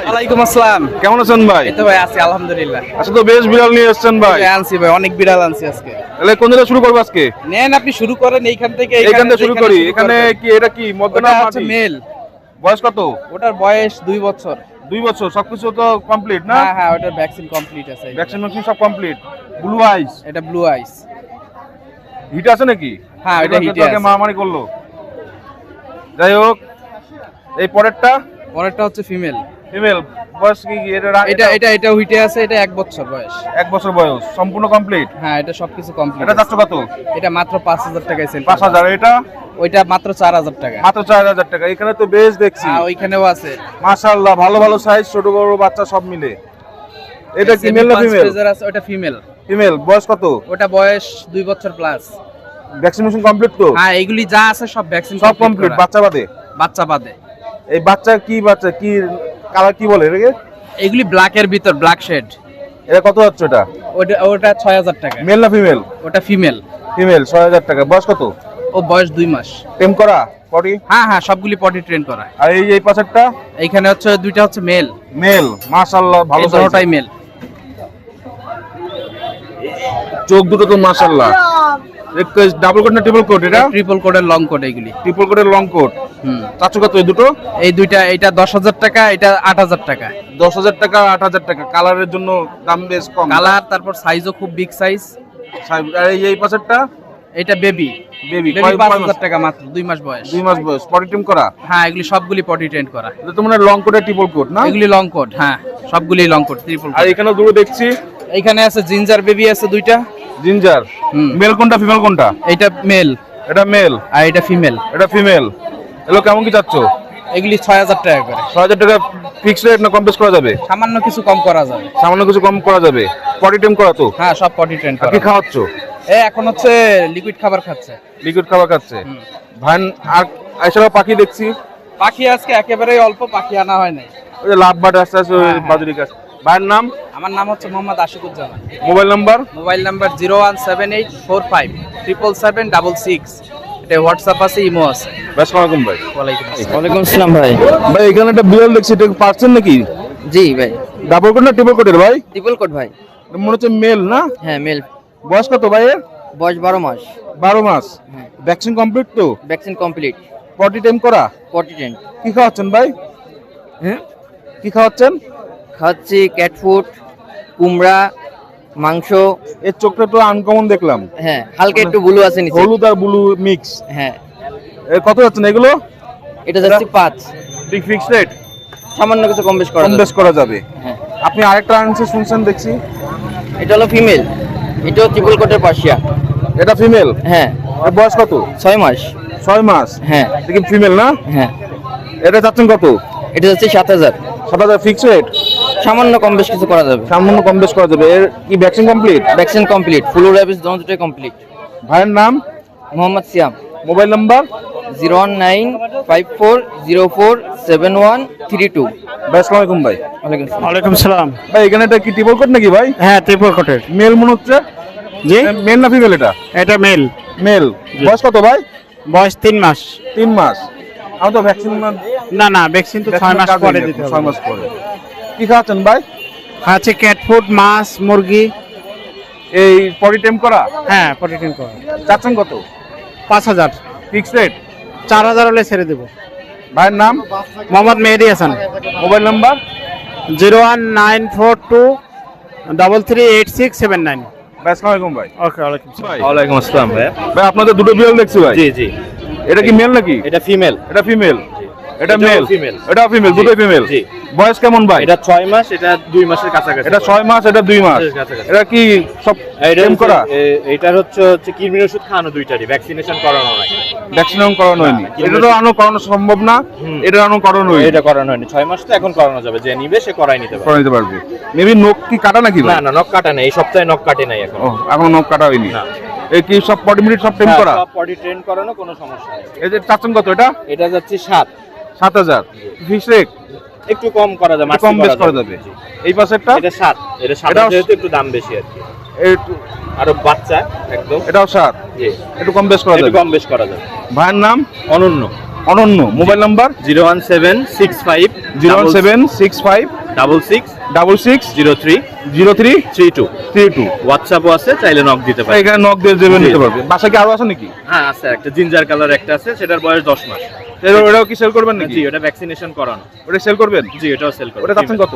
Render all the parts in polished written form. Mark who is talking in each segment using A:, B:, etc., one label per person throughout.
A: ওয়ালাইকুম আসসালাম।
B: কেমন আছেন ভাই?
A: এই তো ভাই আছি আলহামদুলিল্লাহ।
B: আচ্ছা, তো বেশ বিড়াল নিয়ে এসেছেন ভাই।
A: আনছি ভাই, অনেক বিড়াল আনছি আজকে।
B: তাহলে কোন জায়গা শুরু করবো আজকে?
A: নেন আপনি শুরু করেন এইখান থেকে।
B: এইখান থেকে শুরু করি। এখানে কি এটা কি মদ্দনা
A: আছে মেল?
B: বয়স কত?
A: ওটার বয়স 2 বছর।
B: 2 বছর। সবকিছু তো কমপ্লিট না?
A: হ্যাঁ হ্যাঁ, ওটার ভ্যাকসিন কমপ্লিট আছে।
B: ভ্যাকসিন সব কমপ্লিট। ব্লু আইস।
A: এটা ব্লু আইস।
B: হিট আছে নাকি?
A: হ্যাঁ, এটা হিটে আছে।
B: মারামারি করলো। যাই হোক, এই পরেরটা
A: হচ্ছে ফিমেল।
B: ফিমেল। বয়স কি
A: এটা হিটে আছে। এটা 1 বছর বয়স।
B: 1 বছর বয়স। সম্পূর্ণ কমপ্লিট?
A: হ্যাঁ, এটা সবকিছু কমপ্লিট।
B: এটা যাচ্ছে কত?
A: এটা মাত্র 5000 টাকায় সেল।
B: 5000। এটা
A: ওইটা মাত্র 4000 টাকা।
B: মাত্র 4000 টাকা। এখানে তো বেশ দেখছি।
A: হ্যাঁ, ওইখানেও আছে
B: মাশাআল্লাহ, ভালো ভালো সাইজ, ছোট বড় বাচ্চা সব মিলে। এটা কি মেল না ফিমেল?
A: ওটা ফিমেল।
B: ফিমেল। বয়স কত?
A: ওটা বয়স 2 বছর প্লাস।
B: ভ্যাকসিনেশন কমপ্লিট তো?
A: হ্যাঁ, এগুলি যা আছে সব ভ্যাকসিন
B: সব কমপ্লিট। বাচ্চা বাদে?
A: বাচ্চা বাদে।
B: এই বাচ্চা কি কালার কি বলে এটাকে?
A: এগুলি ব্ল্যাকের ভিতর, ব্ল্যাক শেড।
B: এটা কত হচ্ছে এটা?
A: ওটা 6000 টাকা।
B: মেল না ফিমেল?
A: ওটা ফিমেল।
B: ফিমেল। 6000 টাকা। বয়স কত?
A: ও বয়স 2 মাস।
B: টেম করা পটি?
A: হ্যাঁ হ্যাঁ, সবগুলি পটি ট্রেন করা।
B: আর এই পাশেরটা?
A: এইখানে হচ্ছে দুইটা হচ্ছে মেল।
B: মেল। মাশাআল্লাহ, ভালো সাইজ।
A: দুটোটাই মেল।
B: চোখ দুটো তো মাশাআল্লাহ। ডাবল কোট না ট্রিপল কোট? এটা
A: ট্রিপল কোটের লং কোট। এগুলি
B: ট্রিপল কোটের লং কোট। চাচ্ছ কত এই দুটো?
A: এই দুইটা, এটা 10000 টাকা, এটা 8000 টাকা।
B: 10000 টাকা 8000 টাকা। কালারের জন্য দাম বেশ কম।
A: কালার, তারপর সাইজও খুব বিগ সাইজ।
B: আর এই পাশেরটা?
A: এটা বেবি।
B: বেবি
A: 5000 টাকা মাত্র। 2 মাস বয়স।
B: 2 মাস বয়স। পটি টিম করা?
A: হ্যাঁ, এগুলি সবগুলি পটি ট্রেন করা।
B: এটা তো মানে লং কোট আর ট্রিপল কোট না?
A: এগুলি লং কোট। হ্যাঁ, সবগুলি লং কোট, ট্রিপল
B: আর
A: কোট।
B: এখানে দুটো দেখছি।
A: এইখানে আছে জিঞ্জার বেবি আছে দুইটা।
B: জিঞ্জার। মেল কোনটা ফিমেল কোনটা?
A: এটা মেল।
B: এটা মেল।
A: আর এটা ফিমেল।
B: এটা ফিমেল। এগুলো কেমন কি চাচ্ছ?
A: এগুলি 6000 টাকা করে।
B: 6000 টাকা ফিক্সড রেট না কম বেশ করা যাবে?
A: সামান্য কিছু কম করা যাবে।
B: সামান্য কিছু কম করা যাবে। পটি টিম করা তো?
A: হ্যাঁ, সব পটি ট্রেন করা।
B: কি খাওয়াচ্ছ?
A: এখন হচ্ছে লিকুইড খাবার খাচ্ছে।
B: লিকুইড খাবার খাচ্ছে। ভান। আর এছাড়াও পাখি দেখছি।
A: পাখি আজকে একেবারেই অল্প পাখি আনা হয় নাই।
B: ওই যে লাভ বার্ড আসছে বাজুরি গাছ। ভাইয়ের নাম?
A: আমার নাম হচ্ছে Mohammad Ashikuzzaman.
B: Mobile number?
A: Mobile number 01784576666। এটা হোয়াটসঅ্যাপ আছে, ইমো আছে।
B: আসসালামু আলাইকুম ভাই।
C: ওয়ালাইকুম আসসালাম ভাই।
B: ভাই এখানে একটা বিড়াল দেখছি, এটা পার্সেন্ট নাকি?
C: জি ভাই,
B: ডাবল কোট না ট্রিপল কোটের ভাই?
C: ট্রিপল কোট ভাই।
B: মনে হচ্ছে মেল না?
C: হ্যাঁ, মেল।
B: বয়স কত ভাইয়ের?
C: বয়স 12 মাস।
B: 12 মাস। ভ্যাকসিন কমপ্লিট তো?
C: Vaccine complete.
B: পটি টাইম করা?
C: Potty train.
B: কি খাওয়াচ্ছেন ভাই?
C: হ্যাঁ,
B: কি খাওয়াচ্ছেন?
C: খাচ্ছি ক্যাট ফুড, কুমড়া, মাংস।
B: এর চোখটা তো আনকমন দেখলাম।
C: হ্যাঁ, হালকা একটু ব্লু আছে নিচে।
B: হলুদ আর ব্লু মিক্স।
C: হ্যাঁ।
B: এর কত যাচ্ছেন এগুলো?
C: এটা যাচ্ছে 5।
B: ঠিক ফিক্সড রেট?
C: সামান্য কিছু কম বেশ করা
B: কম
C: যাবে।
B: বেশ করা যাবে।
C: হ্যাঁ।
B: আপনি আরেকটা আনছে শুনছেন দেখছি।
C: এটা হলো ফিমেল। এটাও ট্রিপল কোটের পার্সিয়া।
B: এটা ফিমেল?
C: হ্যাঁ।
B: এর বয়স কত?
C: 6 মাস।
B: 6 মাস।
C: হ্যাঁ।
B: এটা কি ফিমেল না?
C: হ্যাঁ।
B: এটা যাচ্ছেন কত?
C: এটা যাচ্ছে 7000।
B: 7000 ফিক্সড রেট?
C: সামান্য কম বেশ কিছু করা যাবে।
B: সামান্য কম বেশ করা যাবে। এর কি vaccine complete?
C: Vaccine complete. Flu rabies দুটোই কমপ্লিট।
B: ভাইয়ের নাম?
C: মোহাম্মদ সিয়াম।
B: Mobile number?
C: 01954047132।
B: ভাই আসসালামু আলাইকুম ভাই।
D: ওয়ালাইকুম সালাম।
B: ভাই এখানে এটা কি ট্রিপল কোট নাকি ভাই?
D: হ্যাঁ, ট্রিপল কোটের।
B: মেল মনে হচ্ছে।
D: জি,
B: মেল না ফিমেল এটা?
D: এটা মেল।
B: মেল। বয়স কত ভাই?
D: বয়স 3 মাস।
B: 3 মাস। আমি তো ভ্যাকসিন
D: না, ভ্যাকসিন তো 6 মাস পরে দিতে হবে।
B: 6 মাস পরে। কি খাওয়াচ্ছেন ভাই?
D: আছে ক্যাট ফুড, মাছ, মুরগি।
B: এই পটি টাইম করা?
D: হ্যাঁ, প্রোটিন করা।
B: চাচ্ছেন কত?
D: 5000।
B: Fixed rate?
D: 4000 হলে ছেড়ে দেব।
B: ভাইয়ের নাম?
D: মোহাম্মদ মেহেদি হাসান।
B: Mobile number?
D: 01942338679।
B: ভাই আসসালামু আলাইকুম ভাই।
D: ওকে, ওয়ালাইকুম সালাম।
E: ওয়ালাইকুম আসসালাম ভাইয়া।
B: ভাই আপনাদের দুটো বিড়াল দেখছি ভাই।
E: জি জি,
B: এটা কি মেল নাকি?
E: এটা ফিমেল।
B: এটা ফিমেল। এটা
E: এটাও
B: মেল?
E: female।
B: এটা ফিমেল। দুটোই ফিমেল।
E: জি।
B: বয়স কেমন ভাই?
E: এটা 6 মাস, এটা 2 মাসের কাছাকাছি।
B: এটা 6 মাস, এটা 2 মাস।
E: কাছাকাছি।
B: এটা কি সব টেম করা?
E: এটার হচ্ছে কৃমির ওষুধ খাওয়ানো, দুইটারই ভ্যাকসিনেশন করানো নাই।
B: ভ্যাকসিনেশন করানো হয়নি।
E: না,
B: এটা তো আনো করানো সম্ভব না। এটা আনো করানো হয়নি।
E: এটা করানো হয়নি। 6 মাস তো এখন করানো যাবে, যে নিবে সে করাই নিতে পারে।
B: করে নিতে পারবে। মেবি নখ কি কাটা নাকি
E: না
B: ভাই?
E: না, নখ কাটা নেই, এই সপ্তাহে নখ কাটে নাই এখন।
B: ও, এখন নখ কাটা হয়নি।
E: না।
B: এই কি সব পটি মিনিট সব টেম
E: হ্যাঁ,
B: করা?
E: সব পটি ট্রেন করানো, কোনো সমস্যা নেই।
B: এই যে চাচ্ছেন কত এটা?
E: এটা যাচ্ছে 7।
B: 7000 ফিক্স রেট?
E: একটু কম করা যাবে,
B: একটু কম বেশ করা যাবে। এই পাশেরটা
E: এটা 7, এটা 7
B: এটাও-
E: যেহেতু একটু দাম বেশি আর কি।
B: একটু
E: আরো বাচ্চা একদম,
B: এটাও 7,
E: জি
B: একটু কম বেশ করা
E: একটু
B: যাবে।
E: কম বেশ করা যাবে।
B: ভাইয়ের নাম
E: অনন্য,
B: অনন্য, মোবাইল নাম্বার
E: 01765
B: 01765
E: 66
B: 66
E: 03
B: 03
E: 32।
B: 32।
E: হোয়াটসঅ্যাপও আছে, চাইলে নক দিতে পারেন।
B: এখানে নক দিয়ে দেবেন,
E: জি।
B: নিতে পারবে। বাসায় কি আরো আছে নাকি?
E: হ্যাঁ আছে, একটা জিঞ্জার কালার একটা আছে, সেটার বয়স 10 মাস।
B: ওটাও কি সেল করবেন নাকি?
E: জি, ওটা ভ্যাকসিনেশন করানো।
B: ওটা সেল করবেন?
E: জি, এটাও সেল করব।
B: ওটা চাচ্ছেন কত?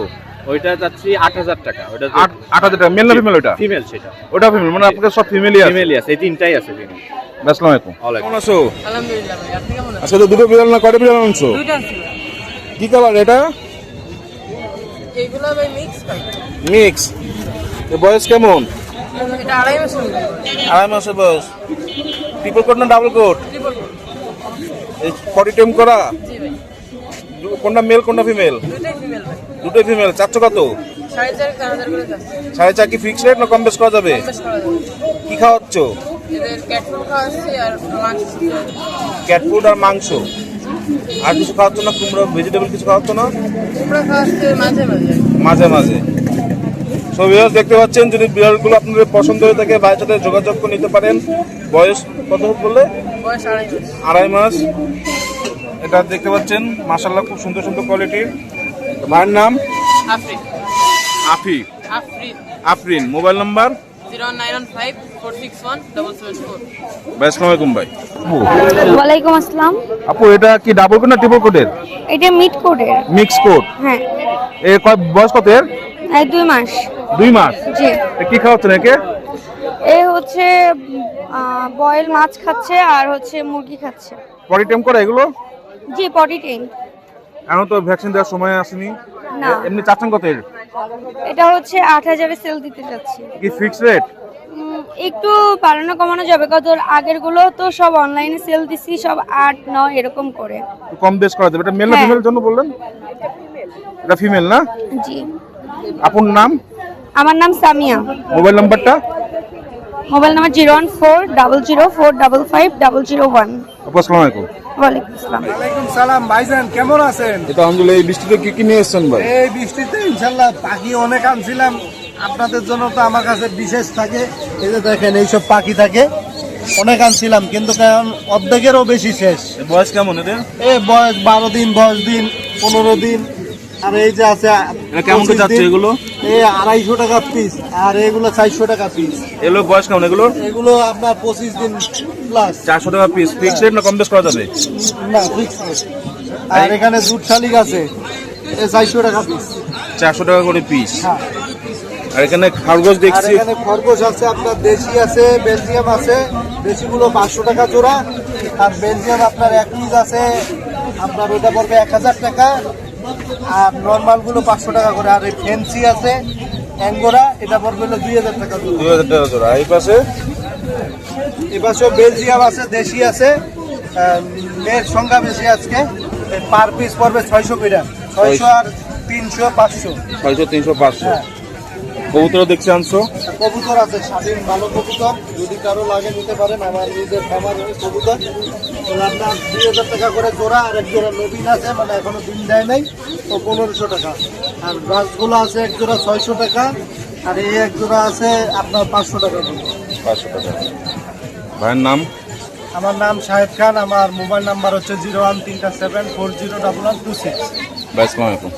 E: ওইটা চাচ্ছি 8000 টাকা। ওটা
B: 8000 টাকা। মেল না ফিমেল ওটা?
E: ফিমেল, সেটা
B: ওটা ফিমেল, মানে আপনাদের সব ফিমেলই আছে।
E: ফিমেলই আছে, এই তিনটাই আছে ফিমেল।
B: আসসালামু আলাইকুম।
E: ওয়ালাইকুম।
B: কেমন আছো?
F: আলহামদুলিল্লাহ ভাই, আপনি কেমন আছেন?
B: আচ্ছা, তো দুটো বিড়াল না কয়টা বিড়াল আনছো?
F: দুইটা আছে ভাই।
B: কি কালার এটা?
F: এইগুলা ভাই মিক্স ভাই।
B: মিক্স। বয়স কেমন?
F: এটা 2.5 মাস হলো।
B: 2.5 মাসের বয়স। ট্রিপল কোট না ডাবল কোট?
F: Triple coat.
B: এই পটি টেম করা?
F: জি ভাই।
B: কোনটা মেল কোনটা ফিমেল?
F: দুইটাই ফিমেল ভাই।
B: দুটোই ফিমেল। চাচ্ছ কত?
F: 4,500 করে যাচ্ছে।
B: 4.5 কি ফিক্স রেট না কম বেশ করা যাবে?
F: বেশ করা যাবে।
B: কি খাওয়াচ্ছ?
F: এদের ক্যাট ফুড খাওয়াচ্ছি আর মাংস খাওয়াচ্ছি।
B: ক্যাট ফুড আর মাংস। আর কিছু খাওয়াচ্ছ না? কুমড়ো ভেজিটেবল কিছু খাওয়াচ্ছ না?
F: কুমড়া খাওয়াচ্ছি মাঝে মাঝে।
B: মাঝে মাঝে। সো ভিউয়ার্স, দেখতে পাচ্ছেন, যদি বিড়ালগুলো আপনাদের পছন্দ হয়ে থাকে ভাইয়ের সাথে যোগাযোগ করে নিতে পারেন। বয়স কত বললে?
F: বয়স 2.5 মাস।
B: 2.5 মাস। এটা দেখতে পাচ্ছেন, মাশাআল্লাহ খুব সুন্দর সুন্দর কোয়ালিটির। ভাইয়ের নাম
F: আফরিন।
B: আফি,
F: আফরিন।
B: আফরিন। Mobile number
F: 0915461 774।
B: ভাই আসসালামু আলাইকুম ভাই।
G: ওয়ালাইকুম আসসালাম।
B: আপু, এটা কি ডাবল কোট না ট্রিপল কোটের?
G: এটা মিড কোডের।
B: Mix coat.
G: হ্যাঁ,
B: বয়স কত এর?
G: 2 মাস।
B: 2 মাস।
G: জি।
B: কি খাওয়াচ্ছেন একে?
G: এ হচ্ছে বয়েল মাছ খাচ্ছে আর হচ্ছে মুরগি খাচ্ছে।
B: পটি টেম করা এগুলো?
G: জি, পটি ট্রেন।
B: এখন তো ভ্যাকসিন দেওয়ার সময় আসেনি।
G: না।
B: এমনি চাচ্ছেন কত এর?
G: এটা হচ্ছে 8000 সেল দিতে যাচ্ছি।
B: কি ফিক্স রেট?
G: একটু বাড়ানো কমানো যাবে, কত আগের গুলো তো সব অনলাইনে সেল দিছি, সব 8-9 এরকম করে।
B: কম বেশ করা যাবে। এটা মেল না
G: হ্যাঁ।
B: ফিমেল জন্য বললেন? এটা ফিমেল না?
G: জি।
B: আপনার নাম?
G: আমার নাম সামিয়া।
B: মোবাইল নাম্বারটা?
G: Mobile number 01400555001।
B: আপু আসসালামু আলাইকুম।
G: ওয়ালাইকুম আসসালাম।
H: ওয়ালাইকুম সালাম ভাইজান, কেমন আছেন?
B: এটা আলহামদুলিল্লাহ। এই বৃষ্টিতে কি কি নিয়ে এসেছেন ভাই?
H: এই বৃষ্টিতে ইনশাল্লাহ পাখি অনেক আনছিলাম আপনাদের জন্য, তো আমার কাছে বিশেষ থাকে। এই যে দেখেন, এইসব পাখি থাকে অনেক আনছিলাম, কিন্তু কারণ অর্ধেকেরও বেশি শেষ।
B: বয়স কেমন এদের?
H: এই বয়স 12 দিন, 10 দিন, 15 দিন। আর এই যে আছে
B: এটা কেমন করে
H: 25
B: যাচ্ছে
H: দিন।
B: এগুলো?
H: এই 250 টাকা পিস, আর এগুলো 400 টাকা পিস।
B: এগুলো বয়স কেমন এগুলো?
H: এগুলো আপনার 25 দিন প্লাস।
B: 400 টাকা পিস। ফিক্স রেট না কম বেশ করা যাবে?
H: না, ফিক্স। আর এখানে দুধ শালিক আছে, এই 400 টাকা পিস।
B: 400 টাকা করে পিস।
H: হ্যাঁ।
B: আর এখানে খরগোশ
H: আর
B: দেখছি।
H: এখানে খরগোশ আছে, আপনার দেশি আছে, বেলজিয়াম আছে। দেশিগুলো 500 টাকা জোড়া, আর বেলজিয়াম আপনার 1 পিস আছে, আপনার ওটা পড়বে 1000 টাকা। আর নর্মালগুলো 500 টাকা করে। আর এই ফ্যান্সি আছে অ্যাঙ্গোরা, এটা পড়বে হলো 2000 টাকা জোড়া।
B: 2000 টাকা জোড়া। এই পাশে
H: এপাশেও বেলজিয়াম আছে, দেশি আছে। মেয়ের সংখ্যা বেশি আজকে। পার পিস পড়বে 600 করে। 600 আর 300, 500।
B: 600 300 500। কবুতর দেখছি আনছো?
H: কবুতর আছে, স্বাধীন ভালো কবুতর, যদি কারো লাগে নিতে পারেন। আমার নিজের খামার কবুতর। ওগুলো আপনার 2000 টাকা করে জোড়া। আর এক জোড়া নবীন আছে, মানে এখনো দিন দেয় নাই, তো 1500 টাকা। আর গাছগুলো আছে এক জোড়া 600 টাকা। আর এই এক জোড়া আছে আপনার 500 টাকা করে।
B: 500 টাকা। ভাইয়ের নাম?
H: আমার নাম শাহেদ খান। আমার মোবাইল নাম্বার হচ্ছে 013740126।
B: ভাই আসসালামু আলাইকুম।